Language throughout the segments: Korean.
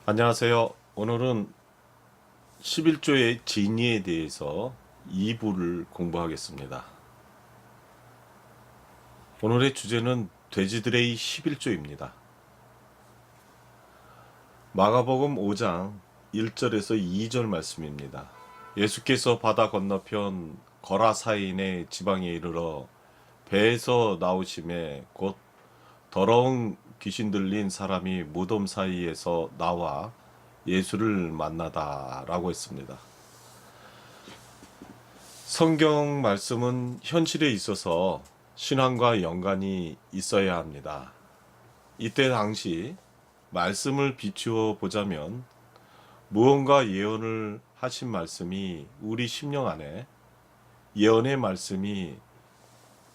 안녕하세요. 오늘은 11조의 진리에 대해서 2부를 공부하겠습니다. 오늘의 주제는 돼지들의 11조입니다. 마가복음 5장 1절에서 2절 말씀입니다. 예수께서 바다 건너편 거라사인의 지방에 이르러 배에서 나오심에 곧 더러운 귀신 들린 사람이 무덤 사이에서 나와 예수를 만나다라고 했습니다. 성경 말씀은 현실에 있어서 신앙과 연관이 있어야 합니다. 이때 당시 말씀을 비추어 보자면 무언가 예언을 하신 말씀이 우리 심령 안에, 예언의 말씀이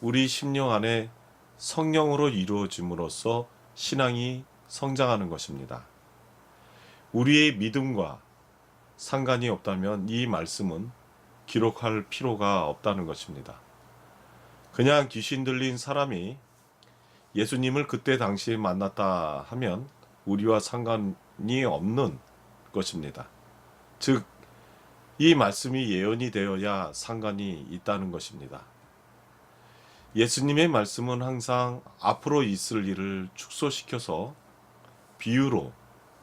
우리 심령 안에 성령으로 이루어짐으로써 신앙이 성장하는 것입니다. 우리의 믿음과 상관이 없다면 이 말씀은 기록할 필요가 없다는 것입니다. 그냥 귀신 들린 사람이 예수님을 그때 당시에 만났다 하면 우리와 상관이 없는 것입니다. 즉, 이 말씀이 예언이 되어야 상관이 있다는 것입니다. 예수님의 말씀은 항상 앞으로 있을 일을 축소시켜서 비유로,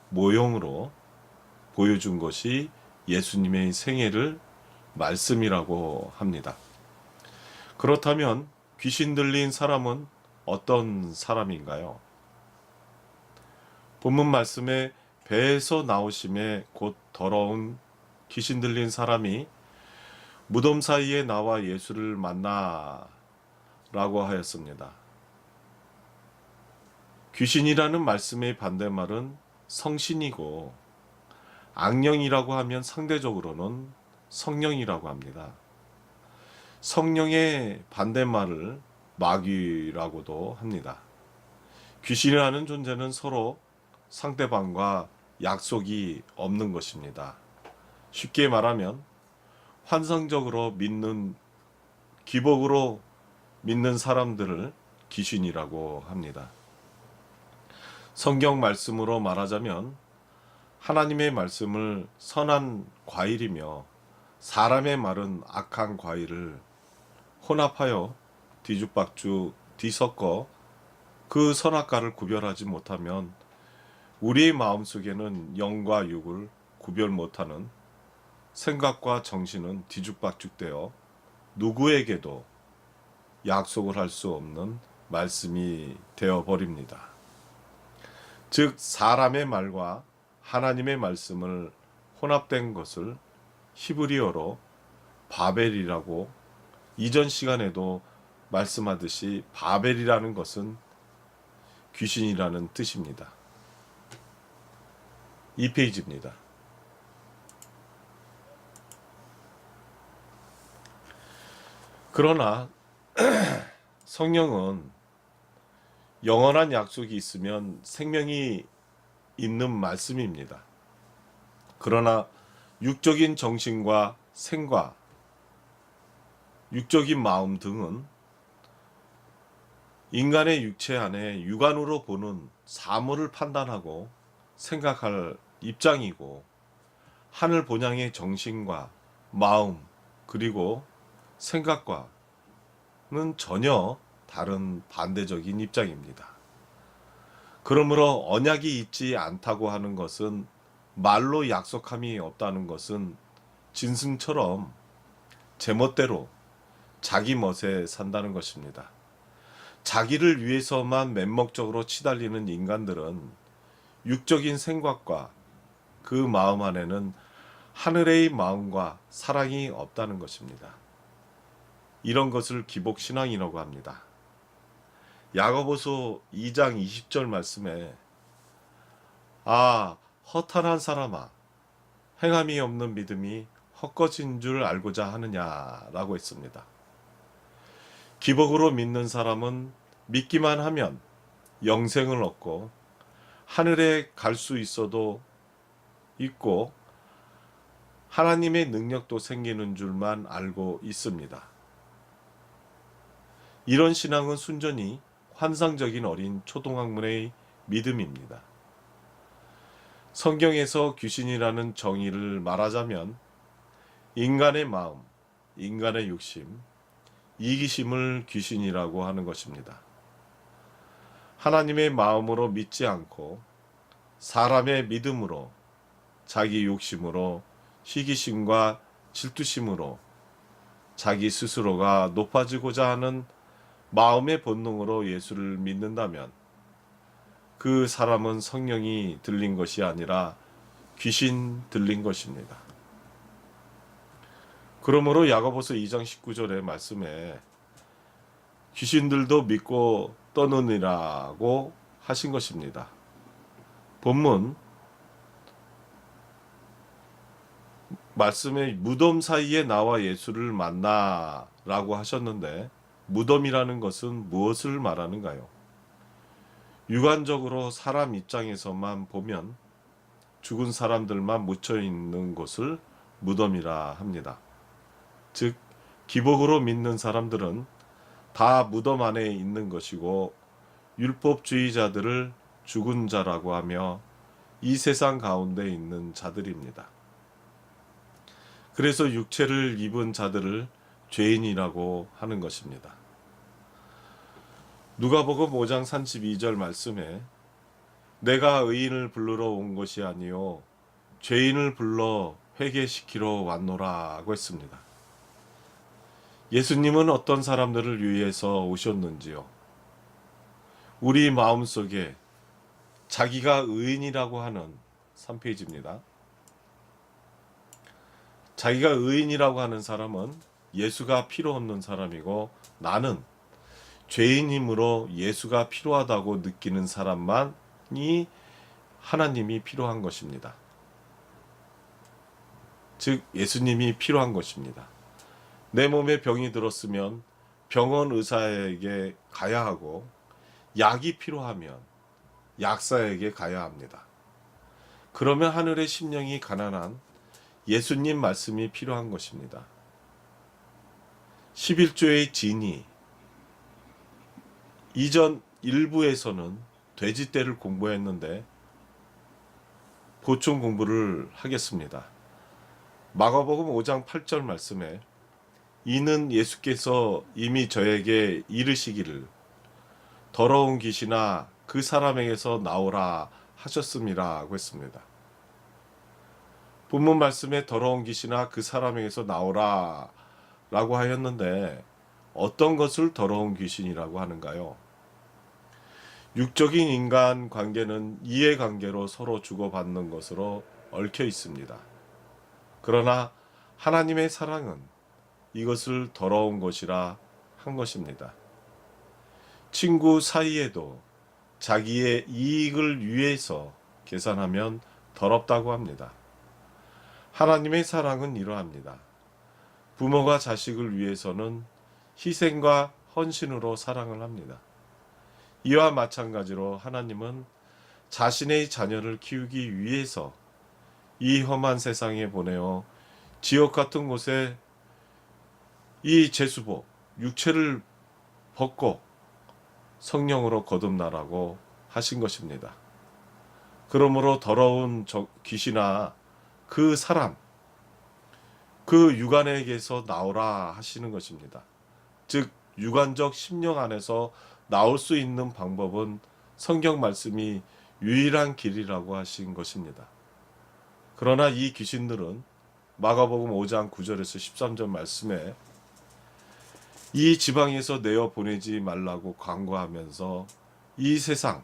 모형으로 보여준 것이 예수님의 생애를 말씀이라고 합니다. 그렇다면 귀신 들린 사람은 어떤 사람인가요? 본문 말씀에 배에서 나오심에 곧 더러운 귀신 들린 사람이 무덤 사이에 나와 예수를 만나라고 하였습니다. 귀신이라는 말씀의 반대말은 성신이고, 악령이라고 하면 상대적으로는 성령이라고 합니다. 성령의 반대말을 마귀라고도 합니다. 귀신이라는 존재는 서로 상대방과 약속이 없는 것입니다. 쉽게 말하면 환상적으로 믿는, 기복으로 믿는 사람들을 귀신이라고 합니다. 성경 말씀으로 말하자면 하나님의 말씀을 선한 과일이며 사람의 말은 악한 과일을 혼합하여 뒤죽박죽 뒤섞어 그 선악과를 구별하지 못하면 우리의 마음속에는 영과 육을 구별 못하는 생각과 정신은 뒤죽박죽되어 누구에게도 약속을 할 수 없는 말씀이 되어버립니다. 즉, 사람의 말과 하나님의 말씀을 혼합된 것을 히브리어로 바벨이라고, 이전 시간에도 말씀하듯이 바벨이라는 것은 귀신이라는 뜻입니다. 2페이지입니다. 그러나 성령은 영원한 약속이 있으면 생명이 있는 말씀입니다. 그러나 육적인 정신과 생과 육적인 마음 등은 인간의 육체 안에 육안으로 보는 사물을 판단하고 생각할 입장이고, 하늘 본향의 정신과 마음 그리고 생각과는 전혀 다른 반대적인 입장입니다. 그러므로 언약이 있지 않다고 하는 것은, 말로 약속함이 없다는 것은 짐승처럼 제멋대로 자기 멋에 산다는 것입니다. 자기를 위해서만 맹목적으로 치달리는 인간들은 육적인 생각과 그 마음 안에는 하늘의 마음과 사랑이 없다는 것입니다. 이런 것을 기복신앙이라고 합니다. 야고보서 2장 20절 말씀에 허탄한 사람아, 행함이 없는 믿음이 헛것인 줄 알고자 하느냐라고 했습니다. 기복으로 믿는 사람은 믿기만 하면 영생을 얻고 하늘에 갈 수 있어도 있고 하나님의 능력도 생기는 줄만 알고 있습니다. 이런 신앙은 순전히 환상적인 어린 초등학문의 믿음입니다. 성경에서 귀신이라는 정의를 말하자면 인간의 마음, 인간의 욕심, 이기심을 귀신이라고 하는 것입니다. 하나님의 마음으로 믿지 않고 사람의 믿음으로, 자기 욕심으로, 시기심과 질투심으로 자기 스스로가 높아지고자 하는 마음의 본능으로 예수를 믿는다면 그 사람은 성령이 들린 것이 아니라 귀신 들린 것입니다. 그러므로 야고보서 2장 19절의 말씀에 귀신들도 믿고 떠느니라고 하신 것입니다. 본문 말씀에 무덤 사이에 나와 예수를 만나라고 하셨는데 무덤이라는 것은 무엇을 말하는가요? 육안적으로 사람 입장에서만 보면 죽은 사람들만 묻혀 있는 곳을 무덤이라 합니다. 즉 기복으로 믿는 사람들은 다 무덤 안에 있는 것이고 율법주의자들을 죽은 자라고 하며 이 세상 가운데 있는 자들입니다. 그래서 육체를 입은 자들을 죄인이라고 하는 것입니다. 누가복음 5장 32절 말씀에 내가 의인을 부르러 온 것이 아니요 죄인을 불러 회개시키러 왔노라고 했습니다. 예수님은 어떤 사람들을 위해서 오셨는지요? 우리 마음속에 자기가 의인이라고 하는 3페이지입니다. 자기가 의인이라고 하는 사람은 예수가 필요 없는 사람이고 나는 죄인이므로 예수가 필요하다고 느끼는 사람만이 하나님이 필요한 것입니다. 즉 예수님이 필요한 것입니다. 내 몸에 병이 들었으면 병원 의사에게 가야 하고 약이 필요하면 약사에게 가야 합니다. 그러면 하늘의 심령이 가난한 예수님 말씀이 필요한 것입니다. 11조의 진이 이전 일부에서는 돼지떼를 공부했는데 보충 공부를 하겠습니다. 마가복음 5장 8절 말씀에 이는 예수께서 이미 저에게 이르시기를 더러운 귀신아 그 사람에게서 나오라 하셨음이라고 했습니다. 본문 말씀에 더러운 귀신아 그 사람에게서 나오라 라고 하였는데 어떤 것을 더러운 귀신이라고 하는가요? 육적인 인간 관계는 이해관계로 서로 주고받는 것으로 얽혀 있습니다. 그러나 하나님의 사랑은 이것을 더러운 것이라 한 것입니다. 친구 사이에도 자기의 이익을 위해서 계산하면 더럽다고 합니다. 하나님의 사랑은 이러합니다. 부모가 자식을 위해서는 희생과 헌신으로 사랑을 합니다. 이와 마찬가지로 하나님은 자신의 자녀를 키우기 위해서 이 험한 세상에 보내어 지옥 같은 곳에 이 제수복, 육체를 벗고 성령으로 거듭나라고 하신 것입니다. 그러므로 더러운 귀신아 그 사람, 그 육안에게서 나오라 하시는 것입니다. 즉 육안적 심령 안에서 나올 수 있는 방법은 성경 말씀이 유일한 길이라고 하신 것입니다. 그러나 이 귀신들은 마가복음 5장 9절에서 13절 말씀에 이 지방에서 내어 보내지 말라고 광고하면서 이 세상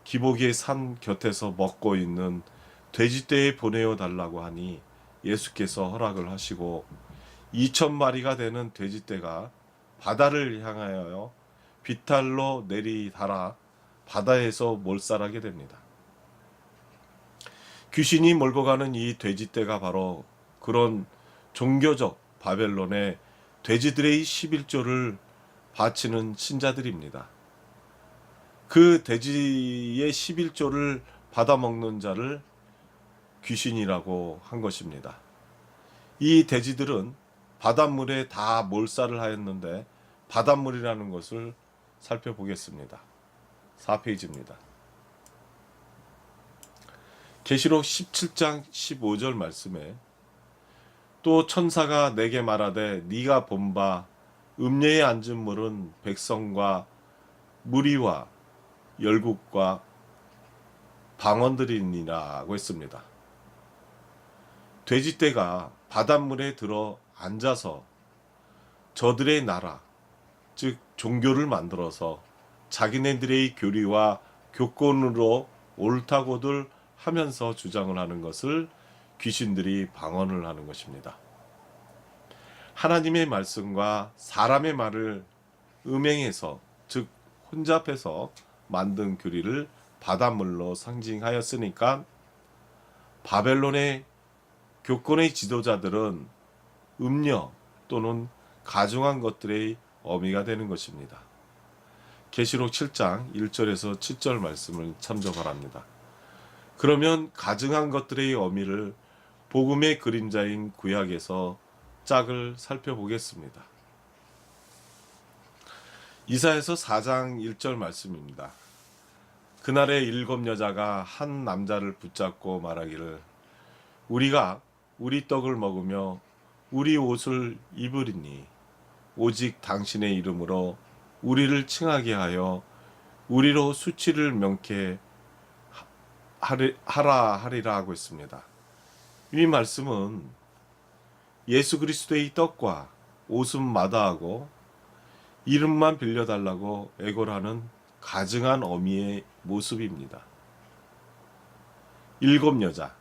기복의 산 곁에서 먹고 있는 돼지떼에 보내어 달라고 하니 예수께서 허락을 하시고 2,000마리가 되는 돼지떼가 바다를 향하여 비탈로 내리달아 바다에서 몰살하게 됩니다. 귀신이 몰고 가는 이 돼지떼가 바로 그런 종교적 바벨론의 돼지들의 11조를 바치는 신자들입니다. 그 돼지의 11조를 받아먹는 자를 귀신이라고 한 것입니다. 이 돼지들은 바닷물에 다 몰살을 하였는데 바닷물이라는 것을 살펴보겠습니다. 4페이지입니다. 계시록 17장 15절 말씀에 또 천사가 내게 말하되 네가 본 바 음녀에 앉은 물은 백성과 무리와 열국과 방언들이니라고 했습니다. 돼지떼가 바닷물에 들어 앉아서 저들의 나라, 즉 종교를 만들어서 자기네들의 교리와 교권으로 옳다고들 하면서 주장을 하는 것을 귀신들이 방언을 하는 것입니다. 하나님의 말씀과 사람의 말을 음행해서, 즉 혼잡해서 만든 교리를 바닷물로 상징하였으니까 바벨론의 교권의 지도자들은 음녀 또는 가증한 것들의 어미가 되는 것입니다. 계시록 7장 1절에서 7절 말씀을 참조 바랍니다. 그러면 가증한 것들의 어미를 복음의 그림자인 구약에서 짝을 살펴보겠습니다. 이사야서 4장 1절 말씀입니다. 그날에 7 여자가 한 남자를 붙잡고 말하기를 우리가 우리 떡을 먹으며 우리 옷을 입으리니 오직 당신의 이름으로 우리를 칭하게 하여 우리로 수치를 명케 하리라 하고 있습니다. 이 말씀은 예수 그리스도의 떡과 옷은 마다하고 이름만 빌려달라고 애걸하는 가증한 어미의 모습입니다. 7 여자,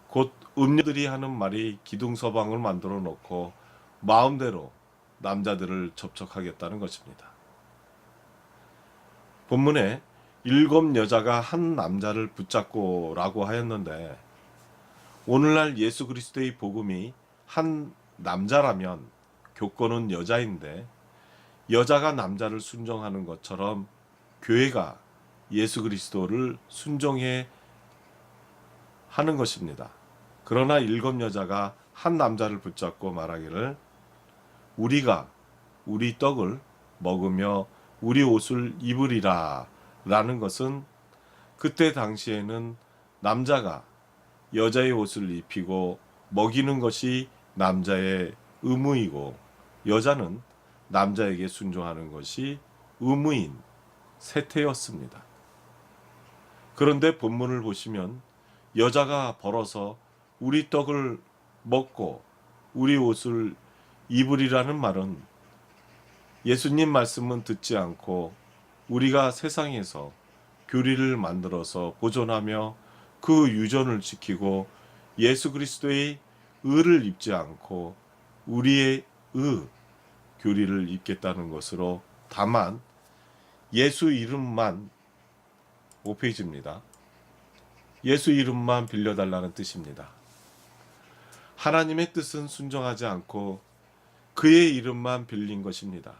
곧 음녀들이 하는 말이 기둥서방을 만들어 놓고 마음대로 남자들을 접촉하겠다는 것입니다. 본문에 7 여자가 한 남자를 붙잡고 라고 하였는데 오늘날 예수 그리스도의 복음이 한 남자라면 교권은 여자인데 여자가 남자를 순종하는 것처럼 교회가 예수 그리스도를 순종해 하는 것입니다. 그러나 7 여자가 한 남자를 붙잡고 말하기를 우리가 우리 떡을 먹으며 우리 옷을 입으리라 라는 것은 그때 당시에는 남자가 여자의 옷을 입히고 먹이는 것이 남자의 의무이고 여자는 남자에게 순종하는 것이 의무인 세태였습니다. 그런데 본문을 보시면 여자가 벌어서 우리 떡을 먹고 우리 옷을 입으리라는 말은 예수님 말씀은 듣지 않고 우리가 세상에서 교리를 만들어서 보존하며 그 유전을 지키고 예수 그리스도의 의를 입지 않고 우리의 교리를 입겠다는 것으로 다만 예수 이름만 5페이지입니다. 예수 이름만 빌려달라는 뜻입니다. 하나님의 뜻은 순종하지 않고 그의 이름만 빌린 것입니다.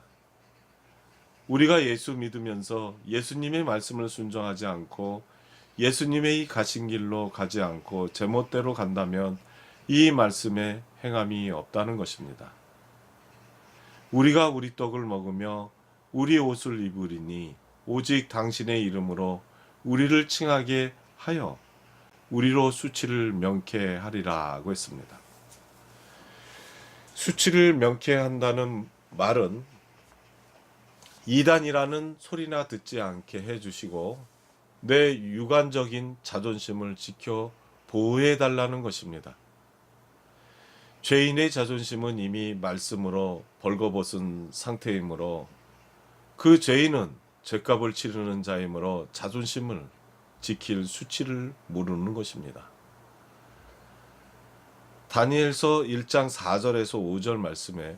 우리가 예수 믿으면서 예수님의 말씀을 순종하지 않고 예수님의 가신 길로 가지 않고 제멋대로 간다면 이 말씀에 행함이 없다는 것입니다. 우리가 우리 떡을 먹으며 우리 옷을 입으리니 오직 당신의 이름으로 우리를 칭하게 하여 우리로 수치를 명케하리라고 했습니다. 수치를 명케한다는 말은 이단이라는 소리나 듣지 않게 해주시고 내 육안적인 자존심을 지켜 보호해달라는 것입니다. 죄인의 자존심은 이미 말씀으로 벌거벗은 상태이므로 그 죄인은 죄값을 치르는 자이므로 자존심을 지킬 수치를 모르는 것입니다. 다니엘서 1장 4절에서 5절 말씀에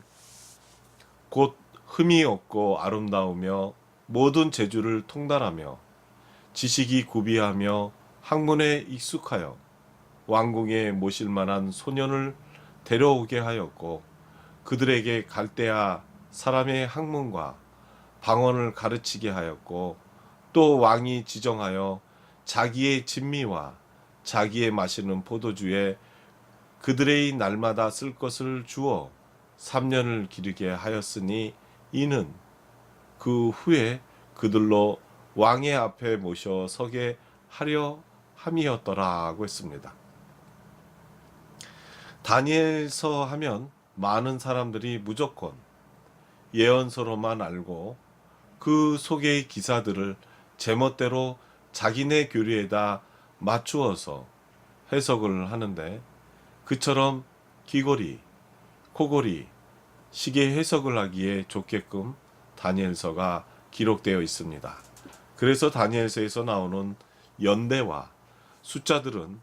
곧 흠이 없고 아름다우며 모든 재주를 통달하며 지식이 구비하며 학문에 익숙하여 왕궁에 모실 만한 소년을 데려오게 하였고 그들에게 갈대아 사람의 학문과 방언을 가르치게 하였고 또 왕이 지정하여 자기의 진미와 자기의 마시는 포도주에 그들의 날마다 쓸 것을 주어 3년을 기르게 하였으니 이는 그 후에 그들로 왕의 앞에 모셔 서게 하려 함이었더라고 했습니다. 다니엘서 하면 많은 사람들이 무조건 예언서로만 알고 그 속의 기사들을 제멋대로 자기네 교리에다 맞추어서 해석을 하는데, 그처럼 귀걸이, 코걸이, 시계 해석을 하기에 좋게끔 다니엘서가 기록되어 있습니다. 그래서 다니엘서에서 나오는 연대와 숫자들은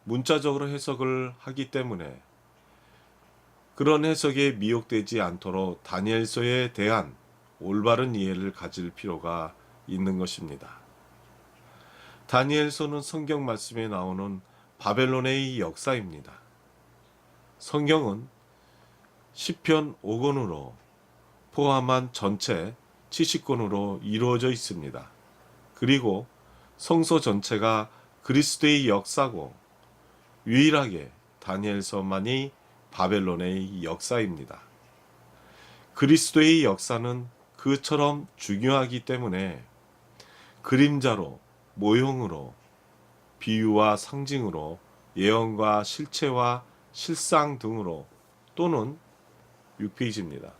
문자적으로 해석을 하기 때문에 그런 해석에 미혹되지 않도록 다니엘서에 대한 올바른 이해를 가질 필요가 있는 것입니다. 다니엘서는 성경 말씀에 나오는 바벨론의 역사입니다. 성경은 시편 5권으로 포함한 전체 70권으로 이루어져 있습니다. 그리고 성서 전체가 그리스도의 역사고 유일하게 다니엘서만이 바벨론의 역사입니다. 그리스도의 역사는 그처럼 중요하기 때문에 그림자로, 모형으로, 비유와 상징으로, 예언과 실체와 실상 등으로, 또는 6페이지입니다.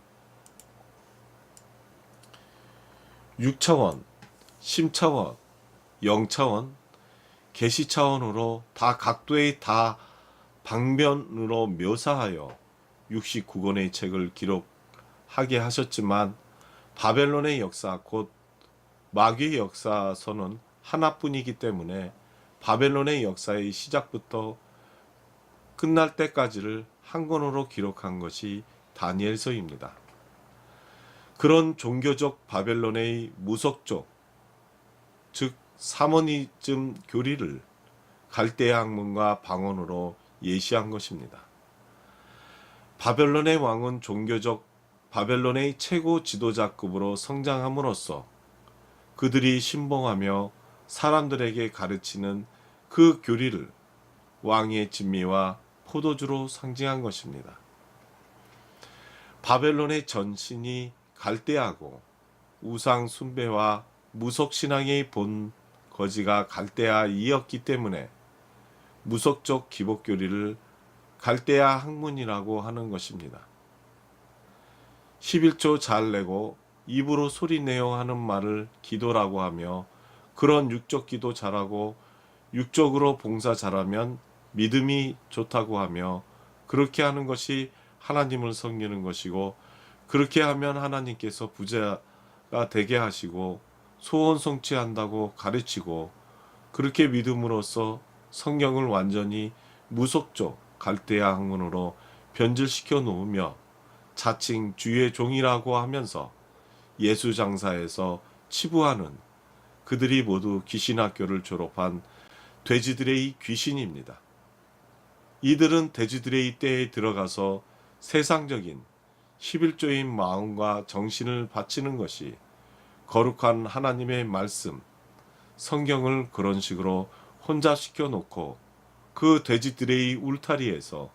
6차원, 심차원, 영차원, 계시차원으로 다 각도의 다 방면으로 묘사하여 69권의 책을 기록하게 하셨지만, 바벨론의 역사 곧 마귀의 역사서는 하나뿐이기 때문에 바벨론의 역사의 시작부터 끝날 때까지를 한 권으로 기록한 것이 다니엘서입니다. 그런 종교적 바벨론의 무속적, 즉 사모니즘 교리를 갈대아 학문과 방언으로 예시한 것입니다. 바벨론의 왕은 종교적 바벨론의 최고 지도자급으로 성장함으로써 그들이 신봉하며 사람들에게 가르치는 그 교리를 왕의 진미와 포도주로 상징한 것입니다. 바벨론의 전신이 갈대아고 우상 숭배와 무속신앙의 본 거지가 갈대아이었기 때문에 무속적 기복교리를 갈대아 학문이라고 하는 것입니다. 11조 잘 내고 입으로 소리내어 하는 말을 기도라고 하며, 그런 육적 기도 잘하고 육적으로 봉사 잘하면 믿음이 좋다고 하며, 그렇게 하는 것이 하나님을 섬기는 것이고, 그렇게 하면 하나님께서 부자가 되게 하시고 소원 성취한다고 가르치고, 그렇게 믿음으로써 성경을 완전히 무속적 갈대아 학문으로 변질시켜 놓으며 자칭 주의 종이라고 하면서 예수 장사에서 치부하는 그들이 모두 귀신학교를 졸업한 돼지들의 귀신입니다. 이들은 돼지들의 떼에 들어가서 세상적인 11조인 마음과 정신을 바치는 것이 거룩한 하나님의 말씀, 성경을 그런 식으로 혼잡시켜 놓고 그 돼지들의 울타리에서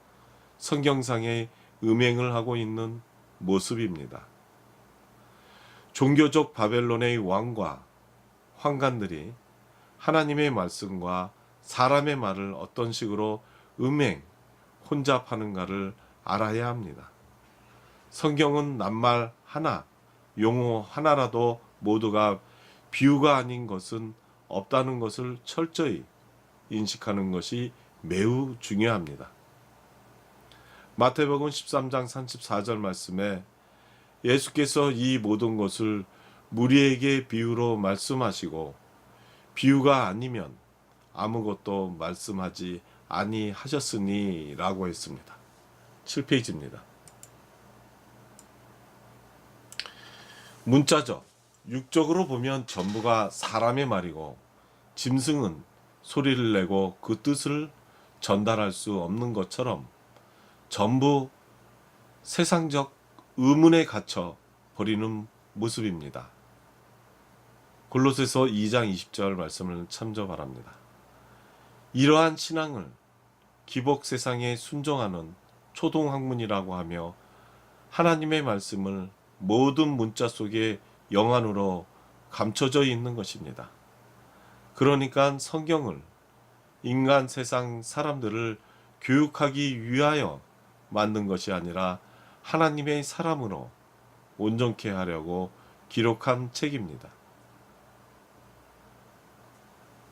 성경상의 음행을 하고 있는 모습입니다. 종교적 바벨론의 왕과 황관들이 하나님의 말씀과 사람의 말을 어떤 식으로 음행, 혼잡하는가를 알아야 합니다. 성경은 낱말 하나, 용어 하나라도 모두가 비유가 아닌 것은 없다는 것을 철저히 인식하는 것이 매우 중요합니다. 마태복음 13장 34절 말씀에 예수께서 이 모든 것을 무리에게 비유로 말씀하시고 비유가 아니면 아무것도 말씀하지 아니하셨으니 라고 했습니다. 7페이지입니다. 문자적, 육적으로 보면 전부가 사람의 말이고 짐승은 소리를 내고 그 뜻을 전달할 수 없는 것처럼 전부 세상적 의문에 갇혀 버리는 모습입니다. 골로새서 2장 20절 말씀을 참조 바랍니다. 이러한 신앙을 기복 세상에 순종하는 초동학문이라고 하며 하나님의 말씀을 모든 문자 속에 영안으로 감춰져 있는 것입니다. 그러니까 성경을 인간 세상 사람들을 교육하기 위하여 만든 것이 아니라 하나님의 사람으로 온전케 하려고 기록한 책입니다.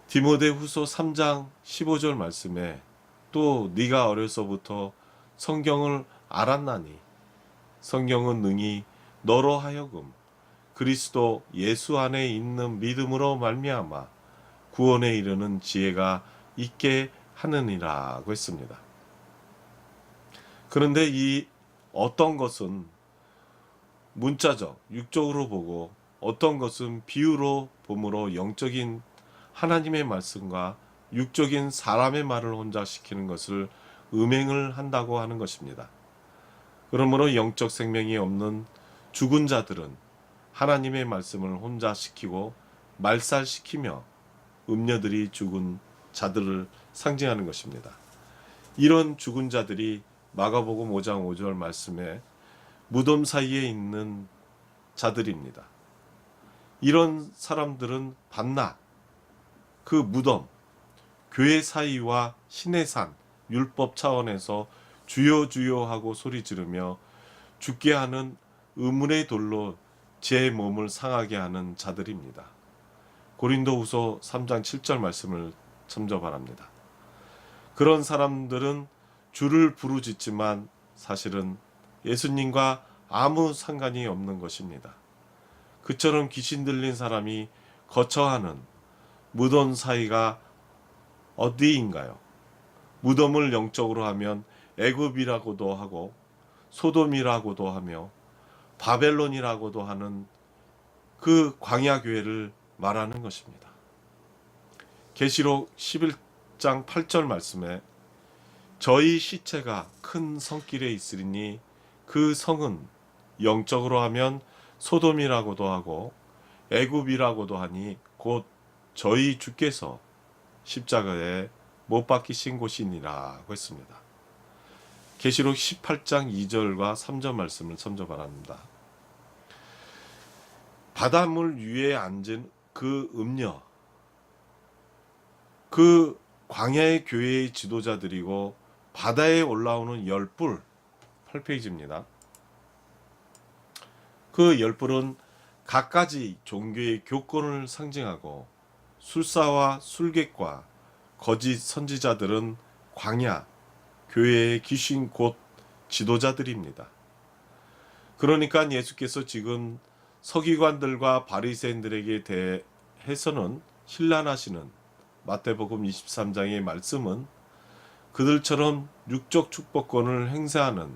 디모데후서 3장 15절 말씀에 또 네가 어려서부터 성경을 알았나니 성경은 능히 너로 하여금 그리스도 예수 안에 있는 믿음으로 말미암아 구원에 이르는 지혜가 있게 하느니라고 했습니다. 그런데 이 어떤 것은 문자적, 육적으로 보고 어떤 것은 비유로 보므로 영적인 하나님의 말씀과 육적인 사람의 말을 혼잡시키는 것을 음행을 한다고 하는 것입니다. 그러므로 영적 생명이 없는 죽은 자들은 하나님의 말씀을 혼잡시키고 말살시키며 음녀들이 죽은 자들을 상징하는 것입니다. 이런 죽은 자들이 마가복음 5장 5절 말씀에 무덤 사이에 있는 자들입니다. 이런 사람들은 밤낮 그 무덤, 교회 사이와 신의 산, 율법 차원에서 주여 주여 하고 소리 지르며 죽게 하는 의문의 돌로 제 몸을 상하게 하는 자들입니다. 고린도후서 3장 7절 말씀을 참조 바랍니다. 그런 사람들은 주를 부르짖지만 사실은 예수님과 아무 상관이 없는 것입니다. 그처럼 귀신 들린 사람이 거처하는 무덤 사이가 어디인가요? 무덤을 영적으로 하면 애굽이라고도 하고 소돔이라고도 하며 바벨론이라고도 하는 그 광야 교회를 말하는 것입니다. 계시록 11장 8절 말씀에 저희 시체가 큰 성길에 있으리니 그 성은 영적으로 하면 소돔이라고도 하고 애굽이라고도 하니 곧 저희 주께서 십자가에 못 박히신 곳이니라고 했습니다. 계시록 18장 2절과 3절 말씀을 참조 바랍니다. 바닷물 위에 앉은 그 음녀, 그 광야의 교회의 지도자들이고 바다에 올라오는 열불, 8페이지입니다. 그 열불은 갖가지 종교의 교권을 상징하고 술사와 술객과 거짓 선지자들은 광야, 교회의 귀신 곧 지도자들입니다. 그러니까 예수께서 지금 서기관들과 바리새인들에게 대해서는 신란하시는 마태복음 23장의 말씀은 그들처럼 육적 축복권을 행사하는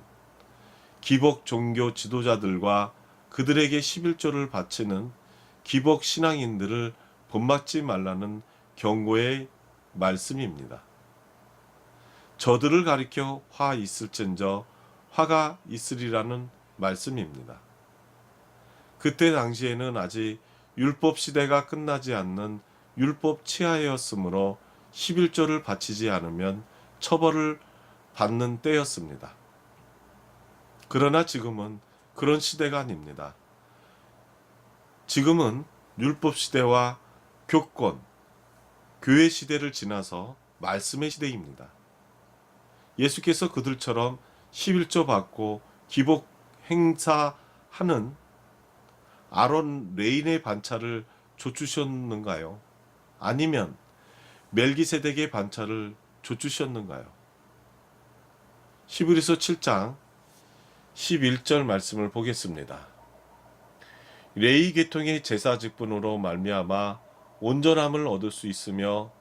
기복 종교 지도자들과 그들에게 11조를 바치는 기복 신앙인들을 본받지 말라는 경고의 말씀입니다. 저들을 가리켜 화 있을진저 화가 있으리라는 말씀입니다. 그때 당시에는 아직 율법 시대가 끝나지 않는 율법 치하였으므로 11조를 바치지 않으면 처벌을 받는 때였습니다. 그러나 지금은 그런 시대가 아닙니다. 지금은 율법 시대와 교권, 교회 시대를 지나서 말씀의 시대입니다. 예수께서 그들처럼 11조 받고 기복 행사하는 아론 레인의 반차를 좇으셨는가요? 아니면 멜기세덱의 반차를 좇으셨는가요? 히브리서 7장 11절 말씀을 보겠습니다. 레위 계통의 제사 직분으로 말미암아 온전함을 얻을 수 있으며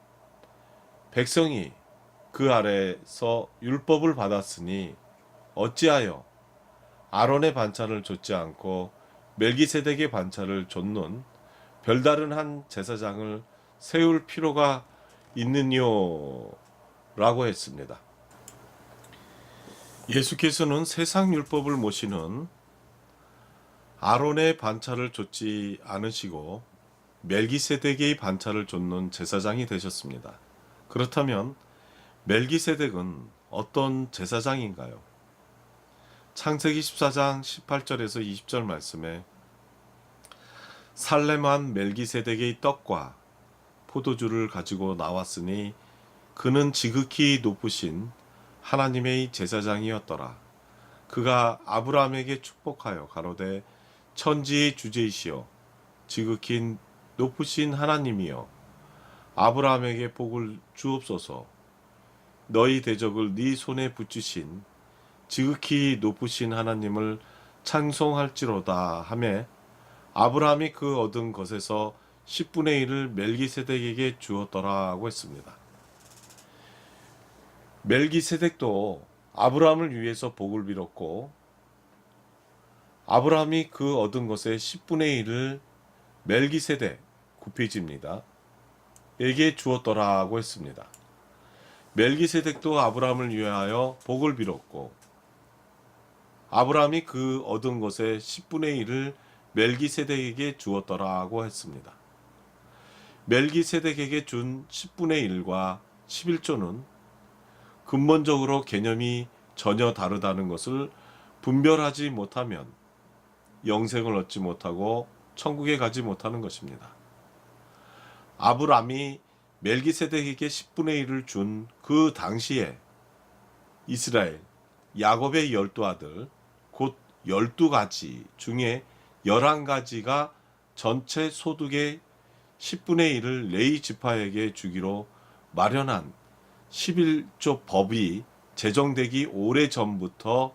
백성이 그 아래서 율법을 받았으니 어찌하여 아론의 반차를 좇지 않고 멜기세덱의 반차를 좇는 별다른 한 제사장을 세울 필요가 있느뇨 라고 했습니다. 예수께서는 세상 율법을 모시는 아론의 반차를 좇지 않으시고 멜기세덱의 반차를 좇는 제사장이 되셨습니다. 그렇다면 멜기세덱은 어떤 제사장인가요? 창세기 14장 18절에서 20절 말씀에 살렘한 멜기세덱의 떡과 포도주를 가지고 나왔으니 그는 지극히 높으신 하나님의 제사장이었더라. 그가 아브라함에게 축복하여 가로되 천지의 주제이시여 지극히 높으신 하나님이여 아브라함에게 복을 주옵소서. 너희 대적을 네 손에 붙이신 지극히 높으신 하나님을 찬송할지로다 하매 아브라함이 그 얻은 것에서 10분의 1을 멜기세덱에게 주었더라고 했습니다. 멜기세덱도 아브라함을 위해서 복을 빌었고 아브라함이 그 얻은 것의 10분의 1을 멜기세덱 9페이지입니다. 에게 주었더라고 했습니다. 멜기세덱도 아브라함을 위하여 복을 빌었고 아브라함이 그 얻은 것의 10분의 1을 멜기세덱에게 주었더라고 했습니다. 멜기세덱에게 준 10분의 1과 11조는 근본적으로 개념이 전혀 다르다는 것을 분별하지 못하면 영생을 얻지 못하고 천국에 가지 못하는 것입니다. 아브라함이 멜기세덱에게 10분의 1을 준 그 당시에 이스라엘 야곱의 12아들 곧 12가지 중에 11가지가 전체 소득의 10분의 1을 레위 지파에게 주기로 마련한 11조 법이 제정되기 오래전부터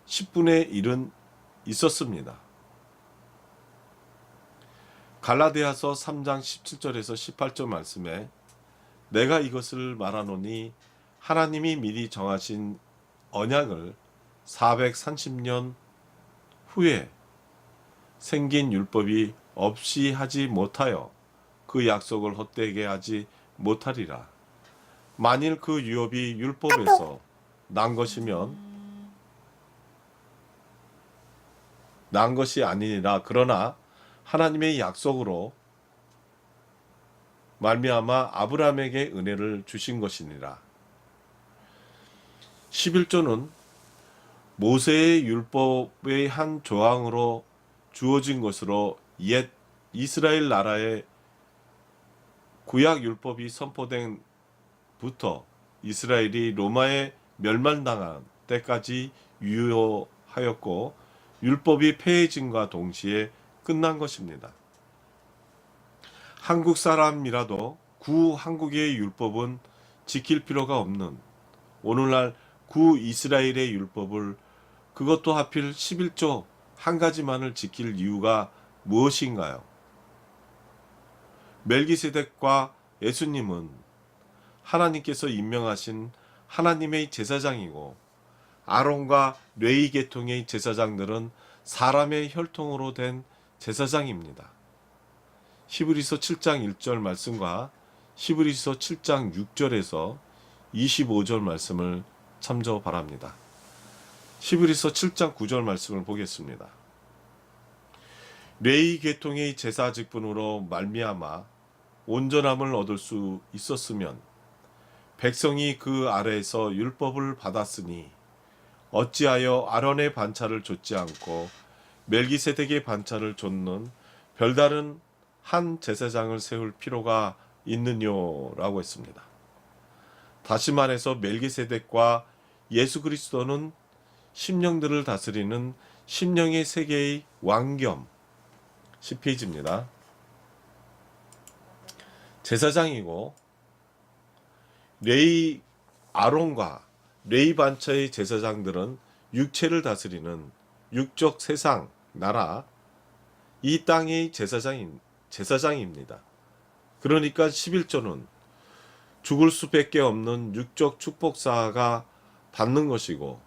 10분의 1은 있었습니다. 갈라디아서 3장 17절에서 18절 말씀에 내가 이것을 말하노니 하나님이 미리 정하신 언약을 430년 후에 생긴 율법이 없이 하지 못하여 그 약속을 헛되게 하지 못하리라. 만일 그 유업이 율법에서 난 것이면 난 것이 아니니라. 그러나 하나님의 약속으로 말미암아 아브라함에게 은혜를 주신 것이니라. 11조는 모세의 율법의 한 조항으로 주어진 것으로 옛 이스라엘 나라의 구약 율법이 선포된 부터 이스라엘이 로마에 멸망당한 때까지 유효하였고 율법이 폐해짐과 동시에 끝난 것입니다. 한국 사람이라도 구 한국의 율법은 지킬 필요가 없는 오늘날 구 이스라엘의 율법을 그것도 하필 11조 한 가지만을 지킬 이유가 무엇인가요? 멜기세덱과 예수님은 하나님께서 임명하신 하나님의 제사장이고 아론과 레위 계통의 제사장들은 사람의 혈통으로 된 제사장입니다. 히브리서 7장 1절 말씀과 히브리서 7장 6절에서 25절 말씀을 참조 바랍니다. 히브리서 7장 9절 말씀을 보겠습니다. 레위 계통의 제사 직분으로 말미암아 온전함을 얻을 수 있었으면 백성이 그 아래에서 율법을 받았으니 어찌하여 아론의 반차를 좇지 않고 멜기세덱의 반차를 좇는 별다른 한 제사장을 세울 필요가 있느냐라고 했습니다. 다시 말해서 멜기세덱과 예수 그리스도는 심령들을 다스리는 심령의 세계의 왕겸 10페이지입니다. 제사장이고 레위 아론과 레위 반차의 제사장들은 육체를 다스리는 육적 세상 나라 이 땅의 제사장입니다. 그러니까 11조는 죽을 수밖에 없는 육적 축복사가 받는 것이고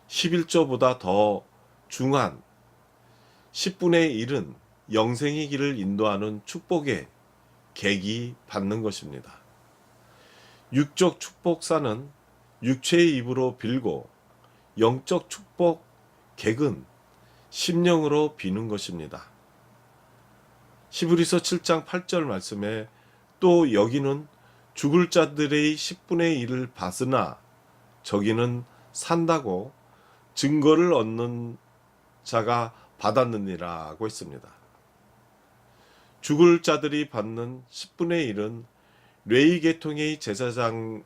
11조보다 더 중한 10분의 1은 영생의 길을 인도하는 축복의 객이 받는 것입니다. 육적 축복사는 육체의 입으로 빌고 영적 축복 객은 심령으로 비는 것입니다. 히브리서 7장 8절 말씀에 또 여기는 죽을 자들의 10분의 1을 받으나 저기는 산다고 증거를 얻는 자가 받았느니라고 했습니다. 죽을 자들이 받는 10분의 1은 레위 계통의 제사장들이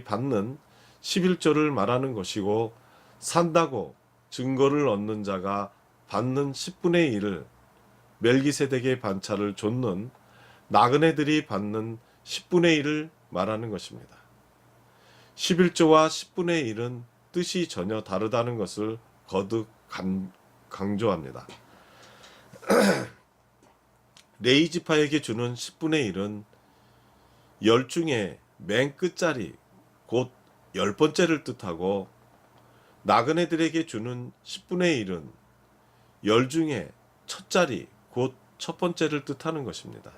받는 11조를 말하는 것이고, 산다고 증거를 얻는 자가 받는 10분의 1을, 멜기세덱의 반차를 좇는 나그네들이 받는 10분의 1을 말하는 것입니다. 11조와 10분의 1은 뜻이 전혀 다르다는 것을 거듭 강조합니다. 레위 지파에게 주는 10분의 1은 열 중에 맨 끝자리, 곧 10번째를 뜻하고, 나그네들에게 주는 10분의 1은 열 중에 첫자리, 곧 첫 번째를 뜻하는 것입니다.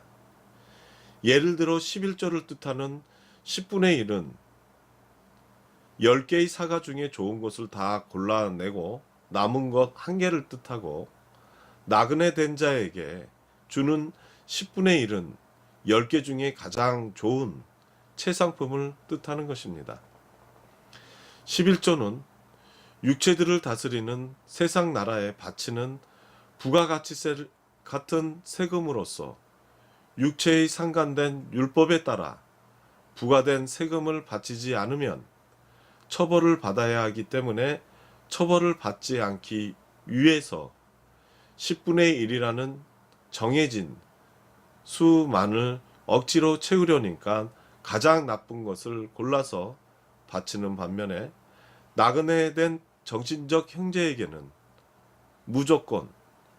예를 들어 11조를 뜻하는 10분의 1은 10개의 사과 중에 좋은 것을 다 골라내고 남은 것 1개를 뜻하고, 나그네 된 자에게 주는 10분의 1은 10개 중에 가장 좋은 최상품을 뜻하는 것입니다. 11조는 육체들을 다스리는 세상 나라에 바치는 부가가치세 같은 세금으로서 육체의 상간된 율법에 따라 부과된 세금을 바치지 않으면 처벌을 받아야 하기 때문에 처벌을 받지 않기 위해서 10분의 1이라는 정해진 수만을 억지로 채우려니까 가장 나쁜 것을 골라서 바치는 반면에, 나그네된 정신적 형제에게는 무조건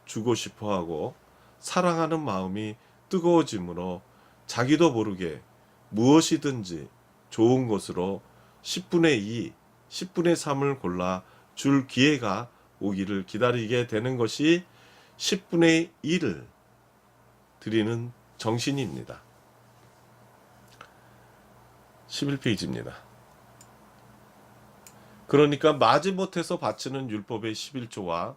주고 싶어하고 사랑하는 마음이 뜨거워지므로 자기도 모르게 무엇이든지 좋은 것으로 10분의 2, 10분의 3을 골라 줄 기회가 오기를 기다리게 되는 것이 10분의 1을 드리는 정신입니다. 11페이지입니다. 그러니까 마지못해서 바치는 율법의 11조와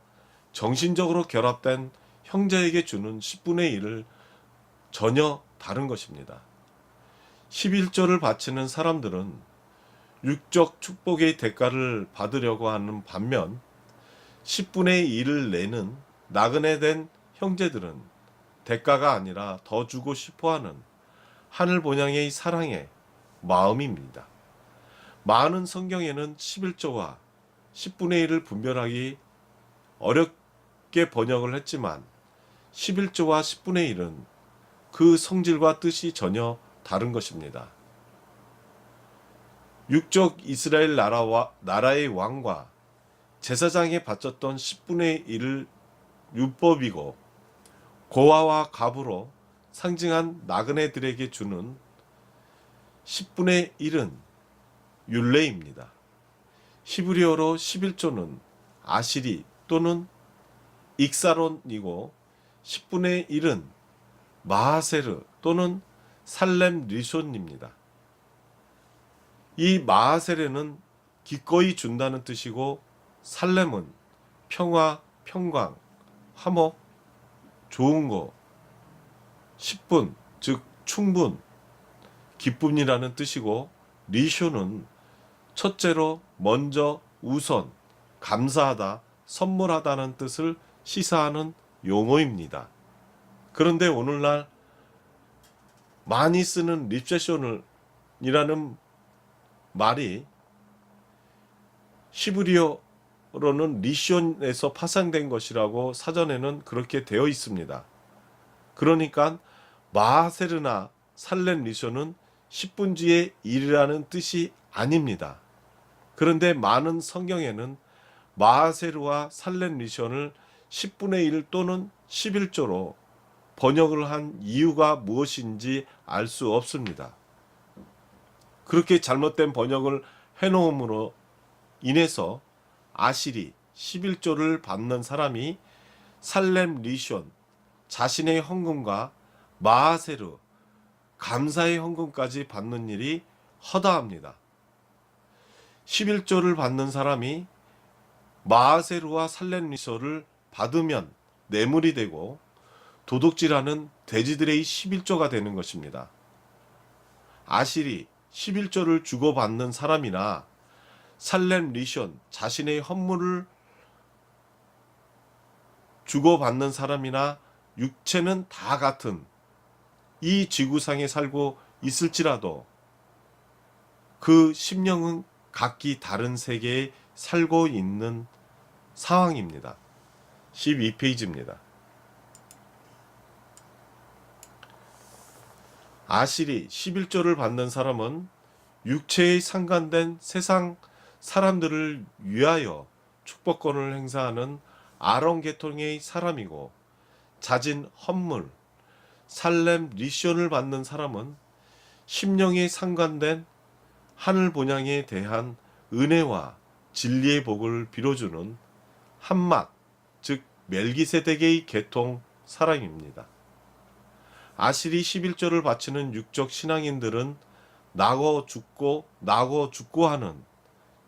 정신적으로 결합된 형제에게 주는 10분의 1을 전혀 다른 것입니다. 11조를 바치는 사람들은 육적 축복의 대가를 받으려고 하는 반면, 10분의 1을 내는 나그네 된 형제들은 대가가 아니라 더 주고 싶어하는 하늘 본향의 사랑의 마음입니다. 많은 성경에는 11조와 10분의 1을 분별하기 어렵게 번역을 했지만, 11조와 10분의 1은 그 성질과 뜻이 전혀 다른 것입니다. 육적 이스라엘 나라의 왕과 제사장에 바쳤던 10분의 1을 율법이고, 고아와 갑으로 상징한 나그네들에게 주는 10분의 1은 율례입니다. 히브리어로 11조는 아시리 또는 익사론이고, 10분의 1은 마하세르 또는 살렘 리손입니다. 이 마하세르는 기꺼이 준다는 뜻이고, 살렘은 평화, 평강, 화목, 좋은 거, 10분, 즉 충분, 기쁨이라는 뜻이고, 리쇼는 첫째로, 먼저, 우선, 감사하다, 선물하다는 뜻을 시사하는 용어입니다. 그런데 오늘날 많이 쓰는 립세션이라는 말이 히브리어로는 리션에서 파생된 것이라고 사전에는 그렇게 되어 있습니다. 그러니까 마하세르나 살렘 리션은 10분지의 1이라는 뜻이 아닙니다. 그런데 많은 성경에는 마하세르와 살렘 리션을 10분의 1 또는 11조로 번역을 한 이유가 무엇인지 알 수 없습니다. 그렇게 잘못된 번역을 해놓음으로 인해서 아시리 11조를 받는 사람이 살렘 리션 자신의 헌금과 마하세르 감사의 헌금까지 받는 일이 허다합니다. 11조를 받는 사람이 마하세르와 살렘 리션을 받으면 뇌물이 되고 도둑질하는 돼지들의 11조가 되는 것입니다. 아시리 11조를 주고받는 사람이나 살렘 리션 자신의 헌물을 주고받는 사람이나 육체는 다 같은 이 지구상에 살고 있을지라도 그 심령은 각기 다른 세계에 살고 있는 상황입니다. 12페이지입니다. 아실이 11조를 받는 사람은 육체에 상관된 세상 사람들을 위하여 축복권을 행사하는 아론 계통의 사람이고, 자진 헌물 살렘 리션을 받는 사람은 심령에 상관된 하늘 본향에 대한 은혜와 진리의 복을 빌어주는 한맛, 즉 멜기세덱의 계통 사람입니다. 아실이 11조를 바치는 육적 신앙인들은 나고 죽고 하는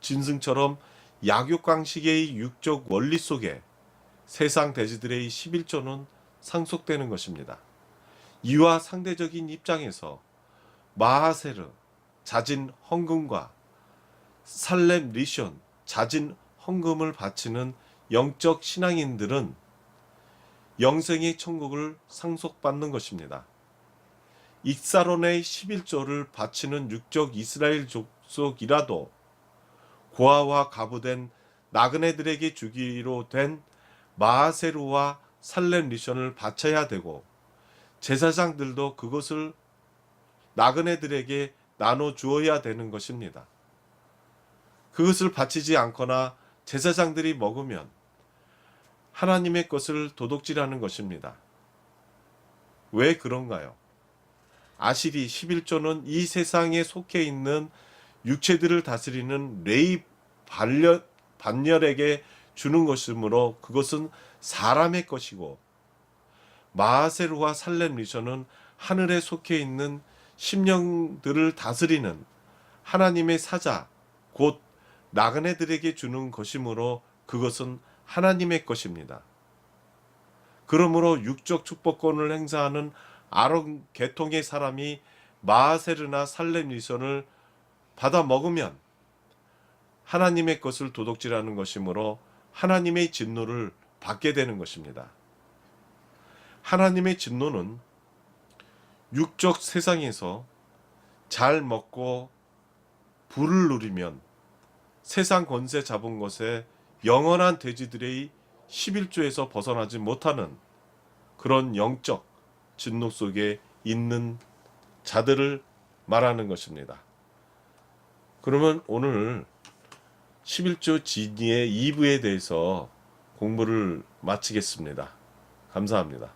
진승처럼 약육강식의 육적 원리 속에 세상 대지들의 11조는 상속되는 것입니다. 이와 상대적인 입장에서 마하세르 자진 헌금과 살렘 리션 자진 헌금을 바치는 영적 신앙인들은 영생의 천국을 상속받는 것입니다. 익사론의 11조를 바치는 육적 이스라엘 족속이라도 고아와 가부된 나그네들에게 주기로 된 마하세르와 살렘 리션을 바쳐야 되고, 제사장들도 그것을 나그네들에게 나눠 주어야 되는 것입니다. 그것을 바치지 않거나 제사장들이 먹으면 하나님의 것을 도둑질하는 것입니다. 왜 그런가요? 아실이 11조는 이 세상에 속해 있는 육체들을 다스리는 레위 반열에게 주는 것이므로 그것은 사람의 것이고, 마하세르와 살렘 리션은 하늘에 속해 있는 심령들을 다스리는 하나님의 사자 곧 나그네들에게 주는 것이므로 그것은 하나님의 것입니다. 그러므로 육적 축복권을 행사하는 아론 계통의 사람이 마하세르나 살렘 리션을 받아 먹으면 하나님의 것을 도둑질하는 것이므로 하나님의 진노를 받게 되는 것입니다. 하나님의 진노는 육적 세상에서 잘 먹고 부를 누리면 세상 권세 잡은 것에 영원한 돼지들의 11조에서 벗어나지 못하는 그런 영적 진노 속에 있는 자들을 말하는 것입니다. 그러면 오늘 11조 진리의 2부에 대해서 공부를 마치겠습니다. 감사합니다.